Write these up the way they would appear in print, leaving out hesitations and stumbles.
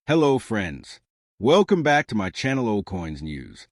Hello friends, welcome back to my channel Old Coins News.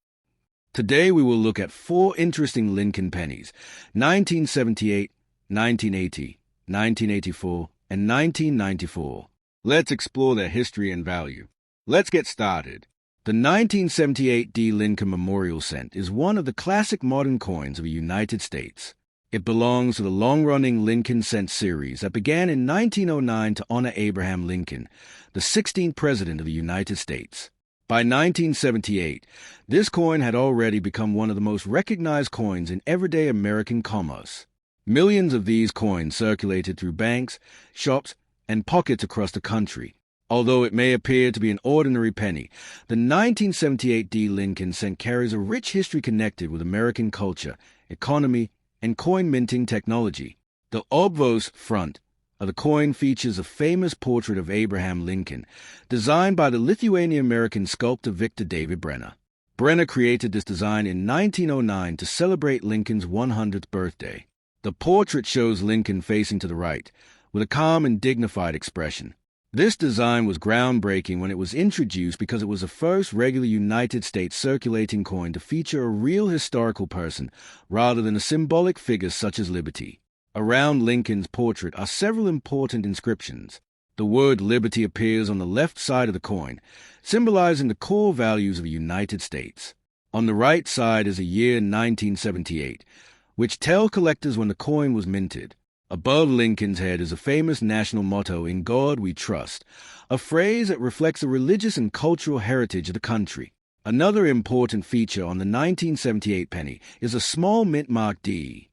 Today we will look at 4 interesting Lincoln pennies, 1978, 1980, 1984, and 1994. Let's explore their history and value. Let's get started. The 1978 D. Lincoln Memorial Cent is one of the classic modern coins of the United States. It belongs to the long-running Lincoln Cent series that began in 1909 to honor Abraham Lincoln, the 16th President of the United States. By 1978, this coin had already become one of the most recognized coins in everyday American commerce. Millions of these coins circulated through banks, shops, and pockets across the country. Although it may appear to be an ordinary penny, the 1978 D. Lincoln Cent carries a rich history connected with American culture, economy, and coin minting technology. The obverse front of the coin features a famous portrait of Abraham Lincoln, designed by the Lithuanian-American sculptor Victor David Brenner. Brenner created this design in 1909 to celebrate Lincoln's 100th birthday. The portrait shows Lincoln facing to the right, with a calm and dignified expression. This design was groundbreaking when it was introduced because it was the first regular United States circulating coin to feature a real historical person rather than a symbolic figure such as Liberty. Around Lincoln's portrait are several important inscriptions. The word Liberty appears on the left side of the coin, symbolizing the core values of the United States. On the right side is a year 1978, which tell collectors when the coin was minted. Above Lincoln's head is a famous national motto, "In God We Trust," a phrase that reflects the religious and cultural heritage of the country. Another important feature on the 1978 penny is a small mint mark D.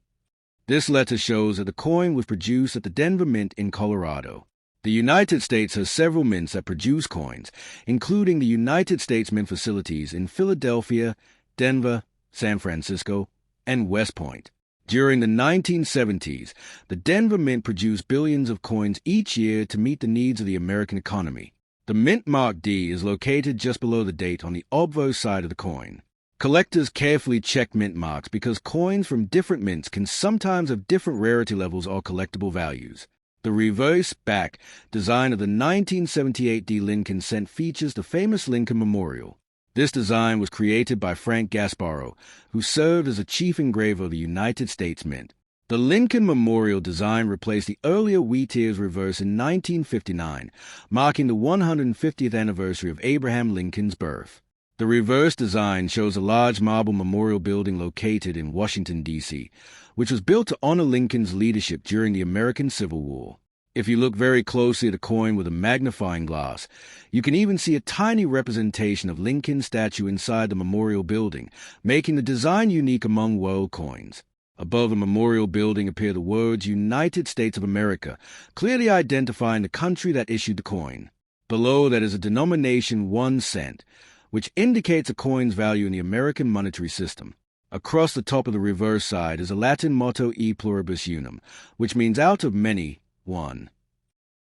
This letter shows that the coin was produced at the Denver Mint in Colorado. The United States has several mints that produce coins, including the United States Mint facilities in Philadelphia, Denver, San Francisco, and West Point. During the 1970s, the Denver Mint produced billions of coins each year to meet the needs of the American economy. The mint mark D is located just below the date on the obverse side of the coin. Collectors carefully check mint marks because coins from different mints can sometimes have different rarity levels or collectible values. The reverse back design of the 1978 D. Lincoln Cent features the famous Lincoln Memorial. This design was created by Frank Gasparro, who served as a chief engraver of the United States Mint. The Lincoln Memorial design replaced the earlier wheat ears reverse in 1959, marking the 150th anniversary of Abraham Lincoln's birth. The reverse design shows a large marble memorial building located in Washington, D.C., which was built to honor Lincoln's leadership during the American Civil War. If you look very closely at a coin with a magnifying glass, you can even see a tiny representation of Lincoln's statue inside the memorial building, making the design unique among world coins. Above the memorial building appear the words United States of America, clearly identifying the country that issued the coin. Below that is a denomination 1 cent, which indicates a coin's value in the American monetary system. Across the top of the reverse side is a Latin motto E pluribus unum, which means out of many, one.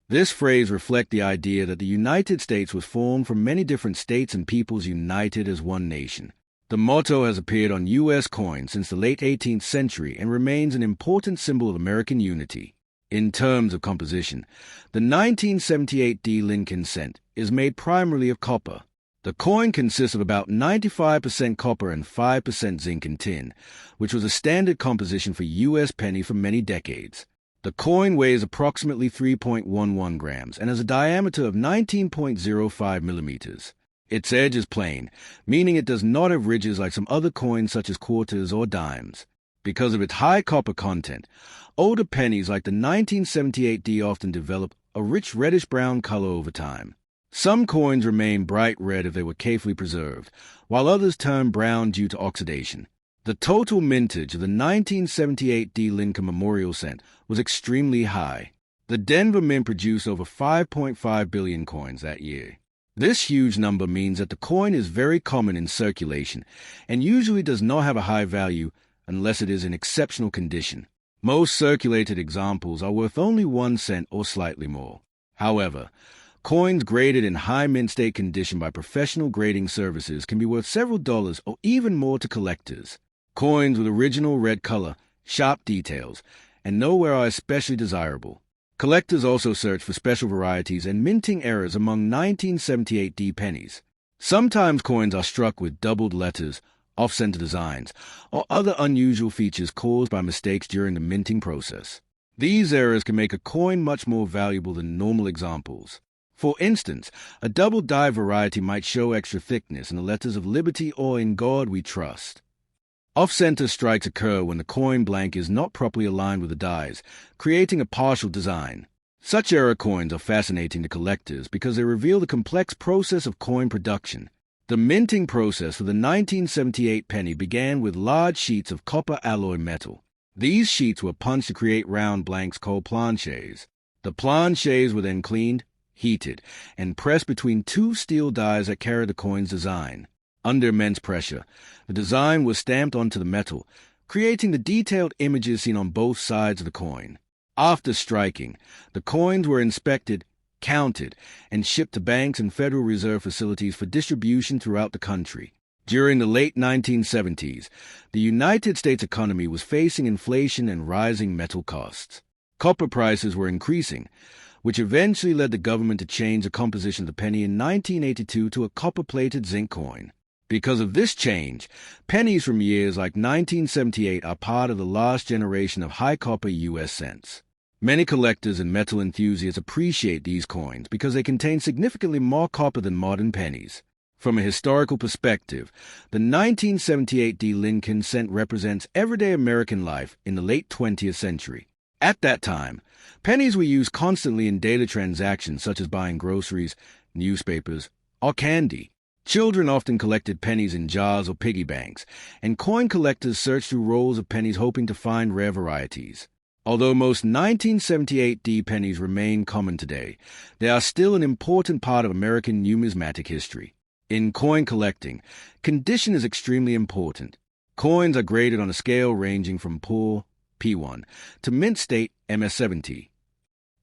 This phrase reflects the idea that the United States was formed from many different states and peoples united as one nation. The motto has appeared on U.S. coins since the late 18th century and remains an important symbol of American unity. In terms of composition, the 1978 D. Lincoln Cent is made primarily of copper. The coin consists of about 95% copper and 5% zinc and tin, which was a standard composition for U.S. penny for many decades. The coin weighs approximately 3.11 grams and has a diameter of 19.05 millimeters. Its edge is plain, meaning it does not have ridges like some other coins such as quarters or dimes. Because of its high copper content, older pennies like the 1978 D often develop a rich reddish-brown color over time. Some coins remain bright red if they were carefully preserved, while others turn brown due to oxidation. The total mintage of the 1978 D. Lincoln Memorial Cent was extremely high. The Denver Mint produced over 5.5 billion coins that year. This huge number means that the coin is very common in circulation and usually does not have a high value unless it is in exceptional condition. Most circulated examples are worth only 1 cent or slightly more. However, coins graded in high mint state condition by professional grading services can be worth several dollars or even more to collectors. Coins with original red color, sharp details, and nowhere are especially desirable. Collectors also search for special varieties and minting errors among 1978 D pennies. Sometimes coins are struck with doubled letters, off-center designs, or other unusual features caused by mistakes during the minting process. These errors can make a coin much more valuable than normal examples. For instance, a double die variety might show extra thickness in the letters of Liberty or In God We Trust. Off-center strikes occur when the coin blank is not properly aligned with the dies, creating a partial design. Such error coins are fascinating to collectors because they reveal the complex process of coin production. The minting process for the 1978 penny began with large sheets of copper alloy metal. These sheets were punched to create round blanks called planches. The planches were then cleaned, heated, and pressed between two steel dies that carried the coin's design. Under immense pressure, the design was stamped onto the metal, creating the detailed images seen on both sides of the coin. After striking, the coins were inspected, counted, and shipped to banks and Federal Reserve facilities for distribution throughout the country. During the late 1970s, the United States economy was facing inflation and rising metal costs. Copper prices were increasing, which eventually led the government to change the composition of the penny in 1982 to a copper-plated zinc coin. Because of this change, pennies from years like 1978 are part of the last generation of high-copper U.S. cents. Many collectors and metal enthusiasts appreciate these coins because they contain significantly more copper than modern pennies. From a historical perspective, the 1978 D. Lincoln cent represents everyday American life in the late 20th century. At that time, pennies were used constantly in daily transactions such as buying groceries, newspapers, or candy. Children often collected pennies in jars or piggy banks, and coin collectors searched through rolls of pennies hoping to find rare varieties. Although most 1978 D pennies remain common today, they are still an important part of American numismatic history. In coin collecting, condition is extremely important. Coins are graded on a scale ranging from poor, P1, to mint state, MS70.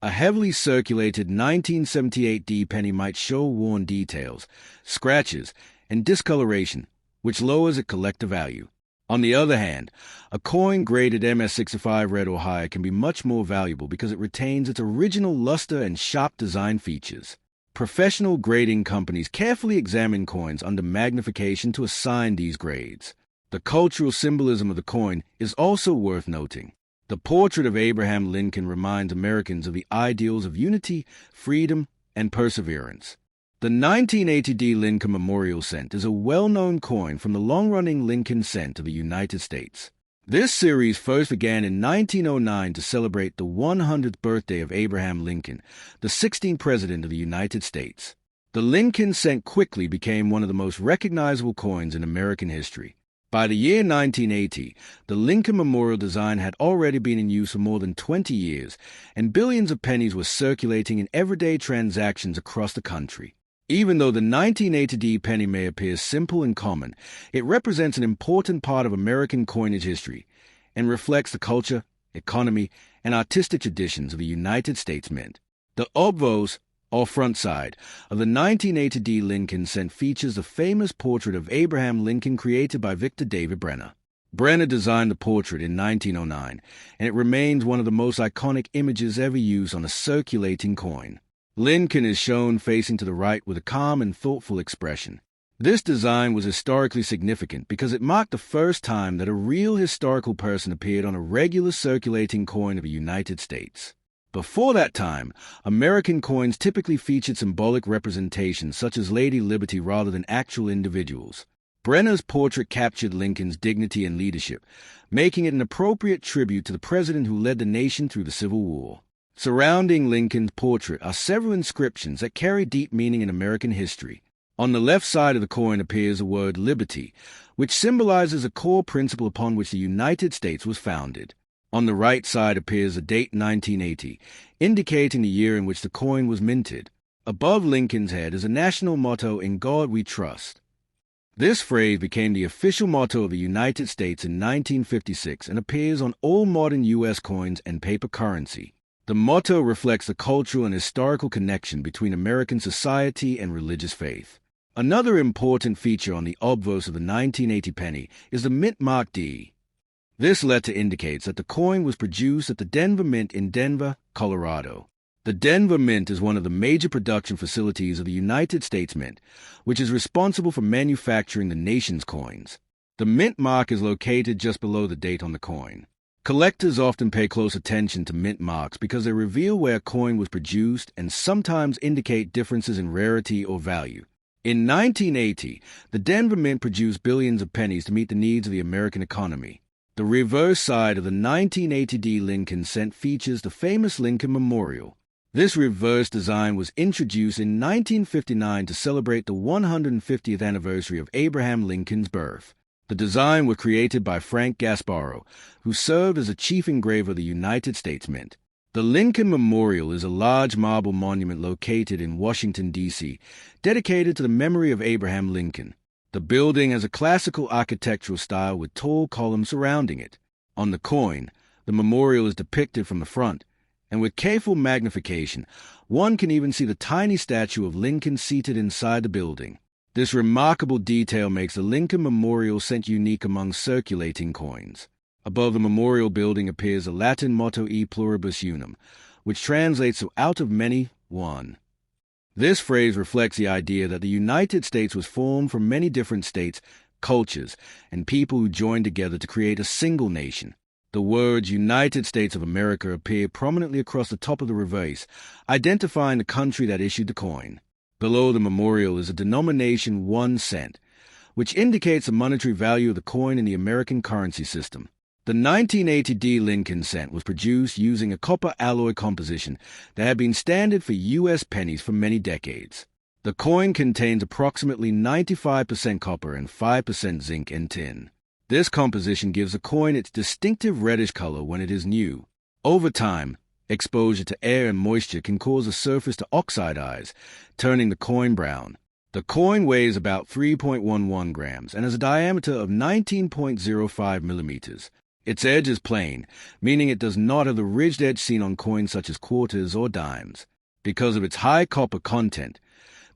A heavily circulated 1978 D penny might show worn details, scratches, and discoloration, which lowers its collector value. On the other hand, a coin graded MS65 red or higher can be much more valuable because it retains its original luster and sharp design features. Professional grading companies carefully examine coins under magnification to assign these grades. The cultural symbolism of the coin is also worth noting. The portrait of Abraham Lincoln reminds Americans of the ideals of unity, freedom, and perseverance. The 1980 D. Lincoln Memorial Cent is a well-known coin from the long-running Lincoln Cent of the United States. This series first began in 1909 to celebrate the 100th birthday of Abraham Lincoln, the 16th President of the United States. The Lincoln Cent quickly became one of the most recognizable coins in American history. By the year 1980, the Lincoln Memorial design had already been in use for more than 20 years, and billions of pennies were circulating in everyday transactions across the country. Even though the 1980 D penny may appear simple and common, it represents an important part of American coinage history and reflects the culture, economy, and artistic traditions of the United States Mint. The obverse, or front side, of the 1980 D Lincoln Cent features the famous portrait of Abraham Lincoln created by Victor David Brenner. Brenner designed the portrait in 1909, and it remains one of the most iconic images ever used on a circulating coin. Lincoln is shown facing to the right with a calm and thoughtful expression. This design was historically significant because it marked the first time that a real historical person appeared on a regular circulating coin of the United States. Before that time, American coins typically featured symbolic representations such as Lady Liberty rather than actual individuals. Brenner's portrait captured Lincoln's dignity and leadership, making it an appropriate tribute to the president who led the nation through the Civil War. Surrounding Lincoln's portrait are several inscriptions that carry deep meaning in American history. On the left side of the coin appears the word liberty, which symbolizes a core principle upon which the United States was founded. On the right side appears the date 1980, indicating the year in which the coin was minted. Above Lincoln's head is a national motto, "In God We Trust." This phrase became the official motto of the United States in 1956 and appears on all modern U.S. coins and paper currency. The motto reflects the cultural and historical connection between American society and religious faith. Another important feature on the obverse of the 1980 penny is the mint mark D. This letter indicates that the coin was produced at the Denver Mint in Denver, Colorado. The Denver Mint is one of the major production facilities of the United States Mint, which is responsible for manufacturing the nation's coins. The mint mark is located just below the date on the coin. Collectors often pay close attention to mint marks because they reveal where a coin was produced and sometimes indicate differences in rarity or value. In 1980, the Denver Mint produced billions of pennies to meet the needs of the American economy. The reverse side of the 1980 Lincoln cent features the famous Lincoln Memorial. This reverse design was introduced in 1959 to celebrate the 150th anniversary of Abraham Lincoln's birth. The design was created by Frank Gasbaro, who served as a chief engraver of the United States Mint. The Lincoln Memorial is a large marble monument located in Washington, D.C., dedicated to the memory of Abraham Lincoln. The building has a classical architectural style with tall columns surrounding it. On the coin, the memorial is depicted from the front, and with careful magnification, one can even see the tiny statue of Lincoln seated inside the building. This remarkable detail makes the Lincoln Memorial cent unique among circulating coins. Above the memorial building appears the Latin motto E pluribus unum, which translates to out of many, one. This phrase reflects the idea that the United States was formed from many different states, cultures, and people who joined together to create a single nation. The words United States of America appear prominently across the top of the reverse, identifying the country that issued the coin. Below the memorial is a denomination 1 cent, which indicates the monetary value of the coin in the American currency system. The 1980 Lincoln cent was produced using a copper alloy composition that had been standard for U.S. pennies for many decades. The coin contains approximately 95% copper and 5% zinc and tin. This composition gives the coin its distinctive reddish color when it is new. Over time, exposure to air and moisture can cause the surface to oxidize, turning the coin brown. The coin weighs about 3.11 grams and has a diameter of 19.05 millimeters. Its edge is plain, meaning it does not have the ridged edge seen on coins such as quarters or dimes. Because of its high copper content,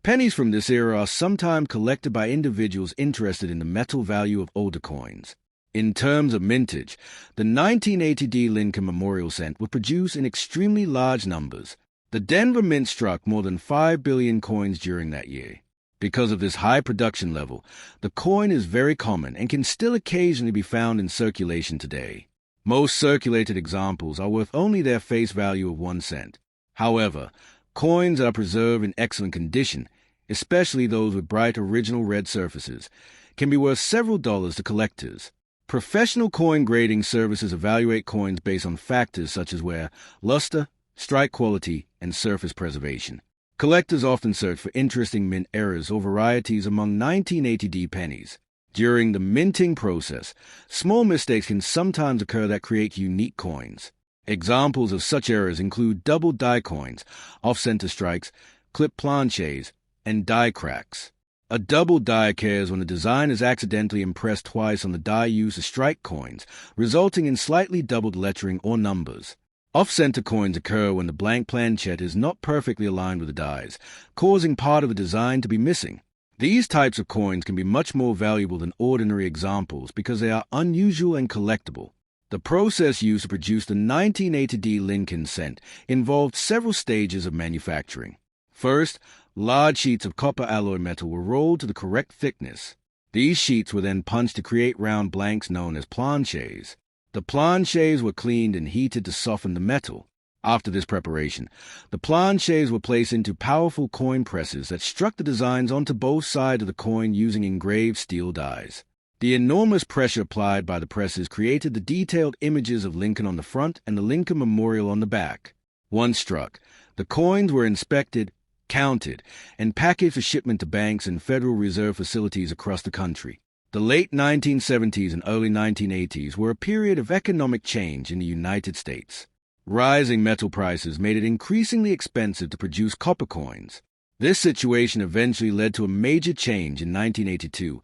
pennies from this era are sometimes collected by individuals interested in the metal value of older coins. In terms of mintage, the 1980 Lincoln Memorial cent was produced in extremely large numbers. The Denver Mint struck more than 5 billion coins during that year. Because of this high production level, the coin is very common and can still occasionally be found in circulation today. Most circulated examples are worth only their face value of 1 cent. However, coins that are preserved in excellent condition, especially those with bright original red surfaces, can be worth several dollars to collectors. Professional coin grading services evaluate coins based on factors such as wear, luster, strike quality, and surface preservation. Collectors often search for interesting mint errors or varieties among 1980 pennies. During the minting process, small mistakes can sometimes occur that create unique coins. Examples of such errors include double die coins, off-center strikes, clip planches, and die cracks. A double die occurs when the design is accidentally impressed twice on the die used to strike coins, resulting in slightly doubled lettering or numbers. Off-center coins occur when the blank planchette is not perfectly aligned with the dies, causing part of the design to be missing. These types of coins can be much more valuable than ordinary examples because they are unusual and collectible. The process used to produce the 1980 Lincoln cent involved several stages of manufacturing. First, large sheets of copper alloy metal were rolled to the correct thickness. These sheets were then punched to create round blanks known as planches. The planches were cleaned and heated to soften the metal. After this preparation, the planches were placed into powerful coin presses that struck the designs onto both sides of the coin using engraved steel dies. The enormous pressure applied by the presses created the detailed images of Lincoln on the front and the Lincoln Memorial on the back. Once struck, the coins were inspected, counted, and packaged for shipment to banks and Federal Reserve facilities across the country. The late 1970s and early 1980s were a period of economic change in the United States. Rising metal prices made it increasingly expensive to produce copper coins. This situation eventually led to a major change in 1982,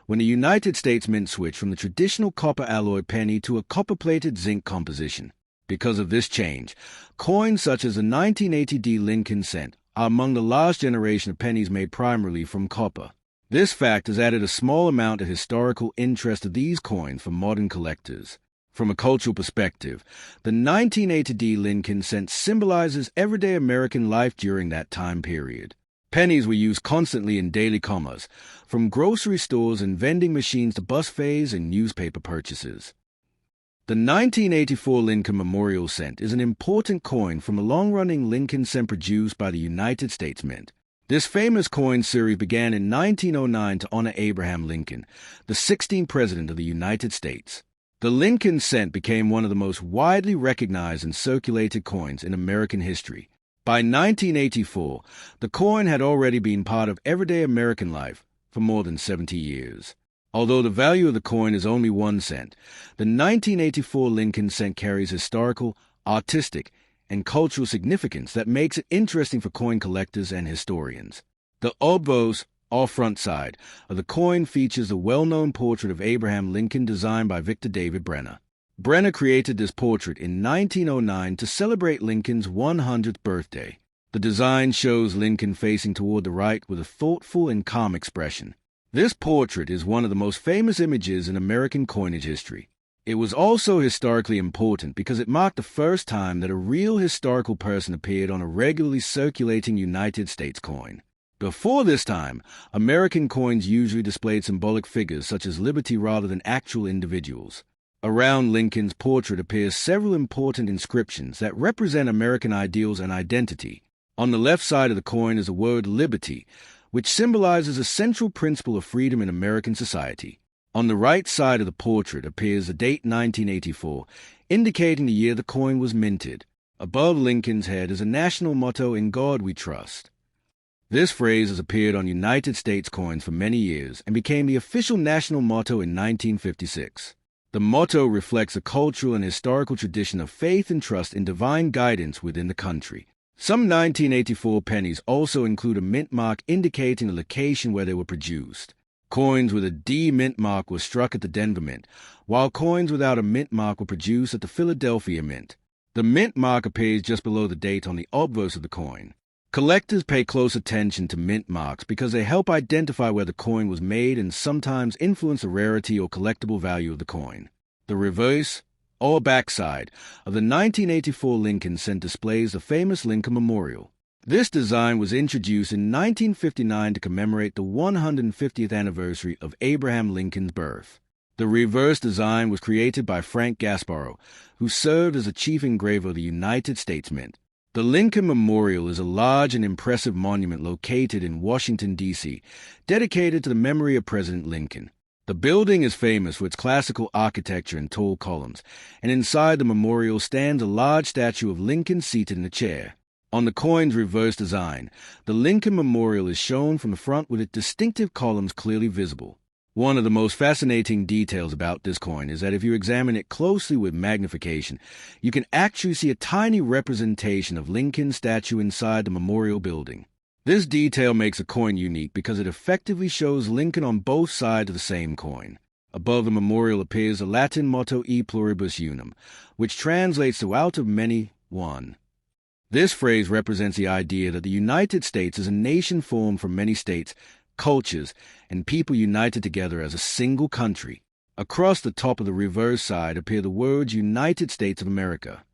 when the United States Mint switched from the traditional copper alloy penny to a copper-plated zinc composition. Because of this change, coins such as the 1980 Lincoln cent are among the last generation of pennies made primarily from copper. This fact has added a small amount of historical interest to these coins for modern collectors. From a cultural perspective, the 1980 Lincoln cent symbolizes everyday American life during that time period. Pennies were used constantly in daily commerce, from grocery stores and vending machines to bus fares and newspaper purchases. The 1984 Lincoln Memorial Cent is an important coin from a long-running Lincoln cent produced by the United States Mint. This famous coin series began in 1909 to honor Abraham Lincoln, the 16th President of the United States. The Lincoln cent became one of the most widely recognized and circulated coins in American history. By 1984, the coin had already been part of everyday American life for more than 70 years. Although the value of the coin is only 1 cent, the 1984 Lincoln cent carries historical, artistic, and cultural significance that makes it interesting for coin collectors and historians. The obverse, or front side, of the coin features the well-known portrait of Abraham Lincoln designed by Victor David Brenner. Brenner created this portrait in 1909 to celebrate Lincoln's 100th birthday. The design shows Lincoln facing toward the right with a thoughtful and calm expression. This portrait is one of the most famous images in American coinage history. It was also historically important because it marked the first time that a real historical person appeared on a regularly circulating United States coin. Before this time, American coins usually displayed symbolic figures such as liberty rather than actual individuals. Around Lincoln's portrait appears several important inscriptions that represent American ideals and identity. On the left side of the coin is the word liberty, which symbolizes a central principle of freedom in American society. On the right side of the portrait appears the date 1984, indicating the year the coin was minted. Above Lincoln's head is a national motto, "In God We Trust." This phrase has appeared on United States coins for many years and became the official national motto in 1956. The motto reflects a cultural and historical tradition of faith and trust in divine guidance within the country. Some 1984 pennies also include a mint mark indicating the location where they were produced. Coins with a D mint mark were struck at the Denver Mint, while coins without a mint mark were produced at the Philadelphia Mint. The mint mark appears just below the date on the obverse of the coin. Collectors pay close attention to mint marks because they help identify where the coin was made and sometimes influence the rarity or collectible value of the coin. The reverse, or backside, of the 1984 Lincoln cent displays the famous Lincoln Memorial. This design was introduced in 1959 to commemorate the 150th anniversary of Abraham Lincoln's birth. The reverse design was created by Frank Gasparro, who served as the chief engraver of the United States Mint. The Lincoln Memorial is a large and impressive monument located in Washington, D.C., dedicated to the memory of President Lincoln. The building is famous for its classical architecture and tall columns, and inside the memorial stands a large statue of Lincoln seated in a chair. On the coin's reverse design, the Lincoln Memorial is shown from the front with its distinctive columns clearly visible. One of the most fascinating details about this coin is that if you examine it closely with magnification, you can actually see a tiny representation of Lincoln's statue inside the memorial building. This detail makes a coin unique because it effectively shows Lincoln on both sides of the same coin. Above the memorial appears the Latin motto E pluribus unum, which translates to out of many, one. This phrase represents the idea that the United States is a nation formed from many states, cultures, and people united together as a single country. Across the top of the reverse side appear the words United States of America.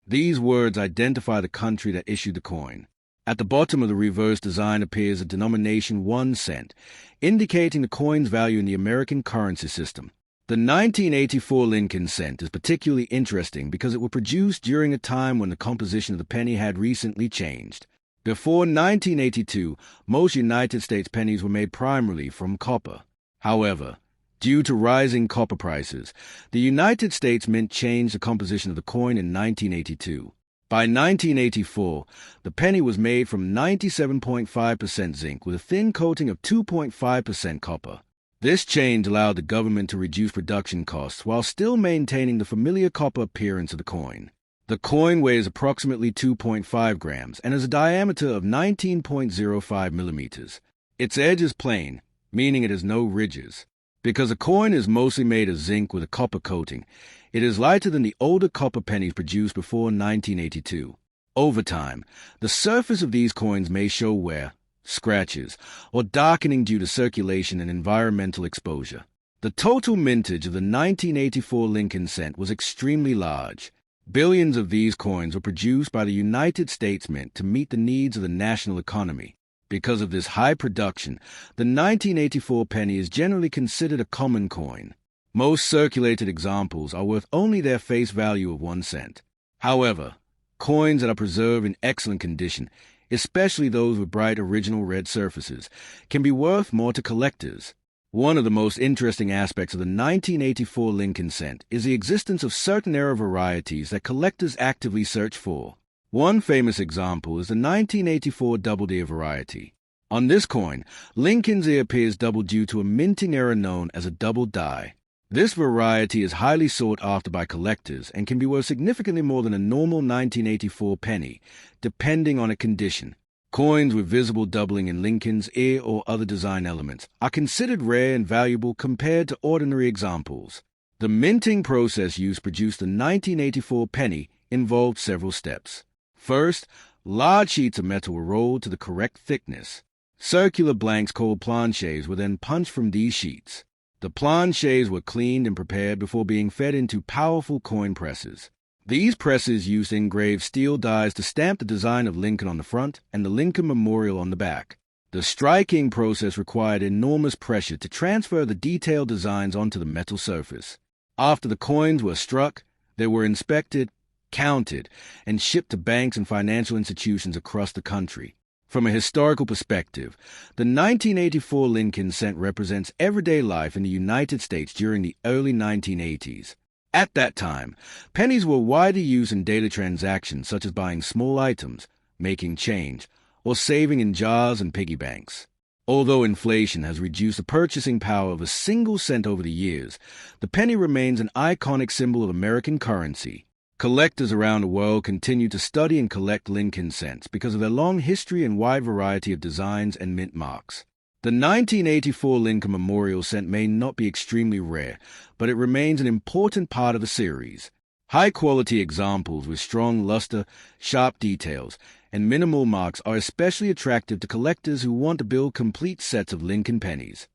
These words identify the country that issued the coin. At the bottom of the reverse design appears a denomination 1 cent, indicating the coin's value in the American currency system. The 1984 Lincoln cent is particularly interesting because it was produced during a time when the composition of the penny had recently changed. Before 1982, most United States pennies were made primarily from copper. However, due to rising copper prices, the United States Mint changed the composition of the coin in 1982. By 1984, the penny was made from 97.5% zinc with a thin coating of 2.5% copper. This change allowed the government to reduce production costs while still maintaining the familiar copper appearance of the coin. The coin weighs approximately 2.5 grams and has a diameter of 19.05 millimeters. Its edge is plain, meaning it has no ridges. Because the coin is mostly made of zinc with a copper coating, it is lighter than the older copper pennies produced before 1982. Over time, the surface of these coins may show wear, scratches, or darkening due to circulation and environmental exposure. The total mintage of the 1984 Lincoln cent was extremely large. Billions of these coins were produced by the United States Mint to meet the needs of the national economy. Because of this high production, the 1984 penny is generally considered a common coin. Most circulated examples are worth only their face value of 1 cent. However, coins that are preserved in excellent condition, especially those with bright original red surfaces, can be worth more to collectors. One of the most interesting aspects of the 1984 Lincoln cent is the existence of certain era varieties that collectors actively search for. One famous example is the 1984 doubled ear variety. On this coin, Lincoln's ear appears double due to a minting error known as a double die. This variety is highly sought after by collectors and can be worth significantly more than a normal 1984 penny, depending on its condition. Coins with visible doubling in Lincoln's ear or other design elements are considered rare and valuable compared to ordinary examples. The minting process used to produce the 1984 penny involved several steps. First, large sheets of metal were rolled to the correct thickness. Circular blanks called planches were then punched from these sheets. The planches were cleaned and prepared before being fed into powerful coin presses. These presses used engraved steel dies to stamp the design of Lincoln on the front and the Lincoln Memorial on the back. The striking process required enormous pressure to transfer the detailed designs onto the metal surface. After the coins were struck, they were inspected, counted, and shipped to banks and financial institutions across the country. From a historical perspective, the 1984 Lincoln cent represents everyday life in the United States during the early 1980s. At that time, pennies were widely used in daily transactions such as buying small items, making change, or saving in jars and piggy banks. Although inflation has reduced the purchasing power of a single cent over the years, the penny remains an iconic symbol of American currency. Collectors around the world continue to study and collect Lincoln cents because of their long history and wide variety of designs and mint marks. The 1984 Lincoln Memorial cent may not be extremely rare, but it remains an important part of the series. High-quality examples with strong luster, sharp details, and minimal marks are especially attractive to collectors who want to build complete sets of Lincoln pennies.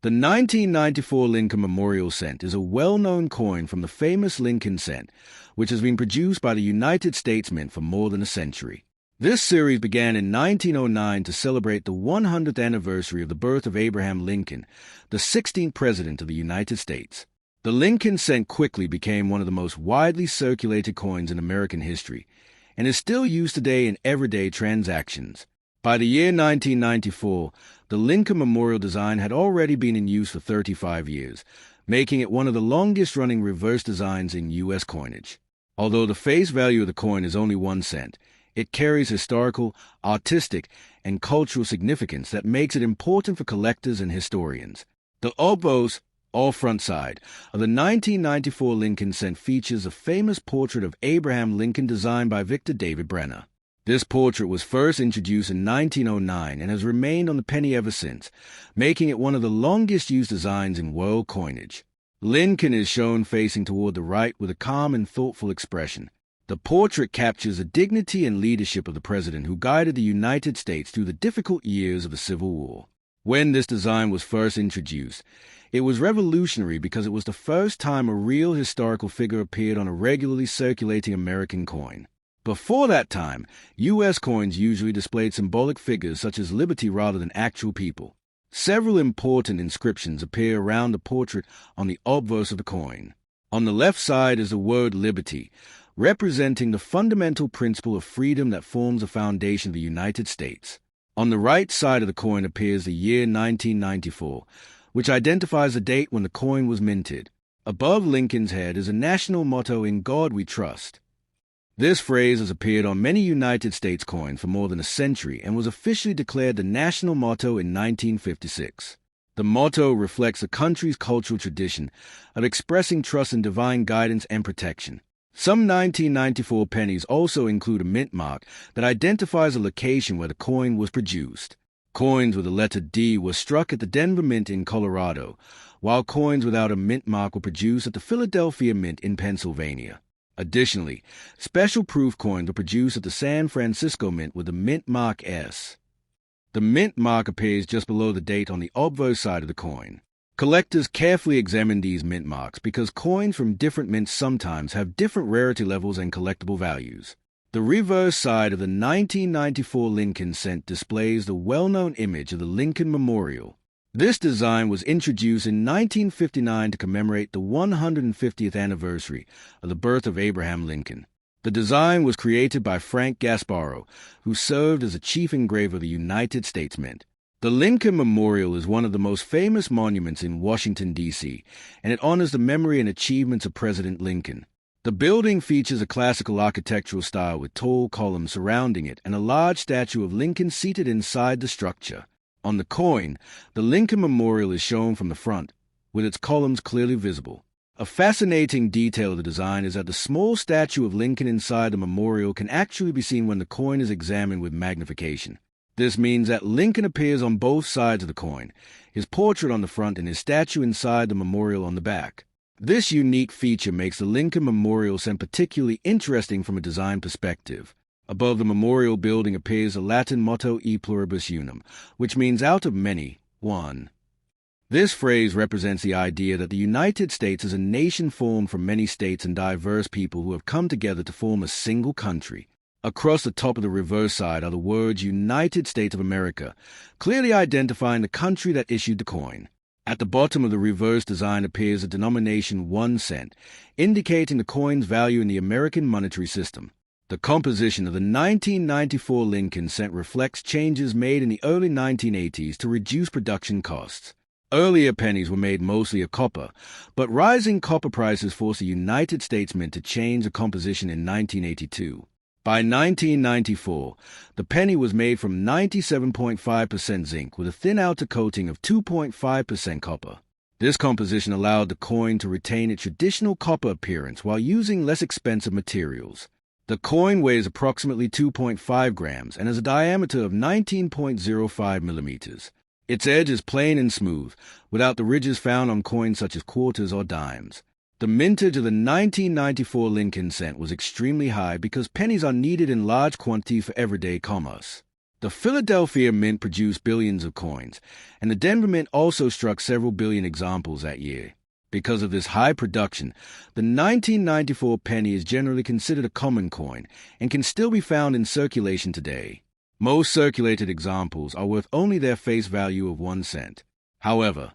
The 1994 Lincoln Memorial cent is a well-known coin from the famous Lincoln cent, which has been produced by the United States Mint for more than a century. This series began in 1909 to celebrate the 100th anniversary of the birth of Abraham Lincoln, the 16th President of the United States. The Lincoln cent quickly became one of the most widely circulated coins in American history, and is still used today in everyday transactions. By the year 1994, the Lincoln Memorial design had already been in use for 35 years, making it one of the longest-running reverse designs in U.S. coinage. Although the face value of the coin is only 1 cent, it carries historical, artistic, and cultural significance that makes it important for collectors and historians. The obverse, or front side, of the 1994 Lincoln cent features a famous portrait of Abraham Lincoln designed by Victor David Brenner. This portrait was first introduced in 1909 and has remained on the penny ever since, making it one of the longest-used designs in world coinage. Lincoln is shown facing toward the right with a calm and thoughtful expression. The portrait captures the dignity and leadership of the president who guided the United States through the difficult years of the Civil War. When this design was first introduced, it was revolutionary because it was the first time a real historical figure appeared on a regularly circulating American coin. Before that time, U.S. coins usually displayed symbolic figures such as liberty rather than actual people. Several important inscriptions appear around the portrait on the obverse of the coin. On the left side is the word liberty, representing the fundamental principle of freedom that forms the foundation of the United States. On the right side of the coin appears the year 1994, which identifies the date when the coin was minted. Above Lincoln's head is a national motto, "In God We Trust." This phrase has appeared on many United States coins for more than a century and was officially declared the national motto in 1956. The motto reflects the country's cultural tradition of expressing trust in divine guidance and protection. Some 1994 pennies also include a mint mark that identifies the location where the coin was produced. Coins with the letter D were struck at the Denver Mint in Colorado, while coins without a mint mark were produced at the Philadelphia Mint in Pennsylvania. Additionally, special proof coins were produced at the San Francisco Mint with the mint mark S. The mint mark appears just below the date on the obverse side of the coin. Collectors carefully examine these mint marks because coins from different mints sometimes have different rarity levels and collectible values. The reverse side of the 1994 Lincoln cent displays the well-known image of the Lincoln Memorial. This design was introduced in 1959 to commemorate the 150th anniversary of the birth of Abraham Lincoln. The design was created by Frank Gasparro, who served as the chief engraver of the United States Mint. The Lincoln Memorial is one of the most famous monuments in Washington, D.C., and it honors the memory and achievements of President Lincoln. The building features a classical architectural style with tall columns surrounding it and a large statue of Lincoln seated inside the structure. On the coin, the Lincoln Memorial is shown from the front, with its columns clearly visible. A fascinating detail of the design is that the small statue of Lincoln inside the memorial can actually be seen when the coin is examined with magnification. This means that Lincoln appears on both sides of the coin, his portrait on the front and his statue inside the memorial on the back. This unique feature makes the Lincoln Memorial cent particularly interesting from a design perspective. Above the memorial building appears the Latin motto E pluribus unum, which means out of many, one. This phrase represents the idea that the United States is a nation formed from many states and diverse people who have come together to form a single country. Across the top of the reverse side are the words United States of America, clearly identifying the country that issued the coin. At the bottom of the reverse design appears the denomination 1 cent, indicating the coin's value in the American monetary system. The composition of the 1994 Lincoln cent reflects changes made in the early 1980s to reduce production costs. Earlier pennies were made mostly of copper, but rising copper prices forced the United States Mint to change the composition in 1982. By 1994, the penny was made from 97.5% zinc with a thin outer coating of 2.5% copper. This composition allowed the coin to retain its traditional copper appearance while using less expensive materials. The coin weighs approximately 2.5 grams and has a diameter of 19.05 millimeters. Its edge is plain and smooth, without the ridges found on coins such as quarters or dimes. The mintage of the 1994 Lincoln cent was extremely high because pennies are needed in large quantities for everyday commerce. The Philadelphia Mint produced billions of coins, and the Denver Mint also struck several billion examples that year. Because of this high production, the 1994 penny is generally considered a common coin and can still be found in circulation today. Most circulated examples are worth only their face value of 1 cent. However,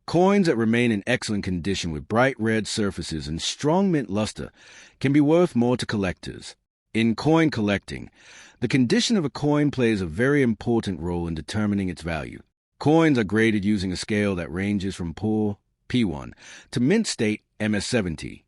coins that remain in excellent condition with bright red surfaces and strong mint luster can be worth more to collectors. In coin collecting, the condition of a coin plays a very important role in determining its value. Coins are graded using a scale that ranges from poor, P1, to mint state, MS70.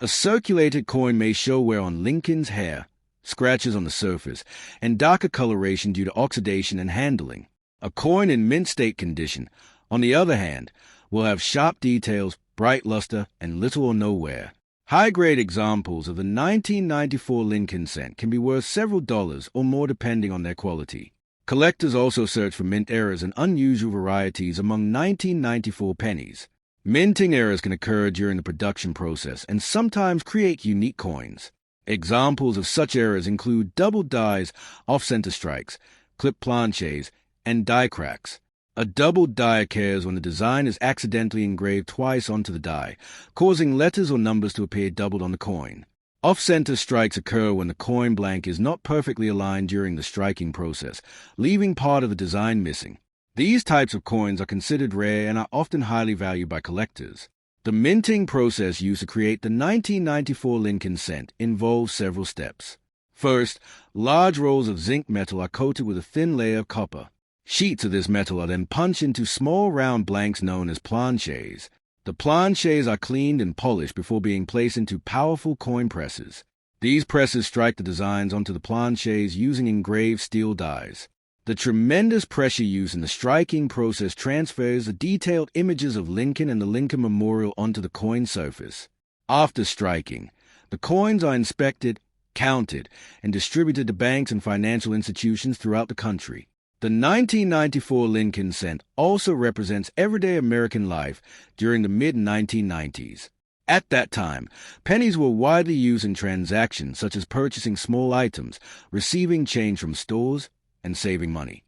A circulated coin may show wear on Lincoln's hair, scratches on the surface, and darker coloration due to oxidation and handling. A coin in mint state condition, on the other hand, will have sharp details, bright luster, and little or no wear. High-grade examples of the 1994 Lincoln cent can be worth several dollars or more depending on their quality. Collectors also search for mint errors and unusual varieties among 1994 pennies. Minting errors can occur during the production process and sometimes create unique coins. Examples of such errors include double dies, off-center strikes, clip planches, and die cracks. A double die occurs when the design is accidentally engraved twice onto the die, causing letters or numbers to appear doubled on the coin. Off-center strikes occur when the coin blank is not perfectly aligned during the striking process, leaving part of the design missing. These types of coins are considered rare and are often highly valued by collectors. The minting process used to create the 1994 Lincoln cent involves several steps. First, large rolls of zinc metal are coated with a thin layer of copper. Sheets of this metal are then punched into small round blanks known as planches. The planches are cleaned and polished before being placed into powerful coin presses. These presses strike the designs onto the planches using engraved steel dies. The tremendous pressure used in the striking process transfers the detailed images of Lincoln and the Lincoln Memorial onto the coin surface. After striking, the coins are inspected, counted, and distributed to banks and financial institutions throughout the country. The 1994 Lincoln cent also represents everyday American life during the mid-1990s. At that time, pennies were widely used in transactions such as purchasing small items, receiving change from stores, and saving money.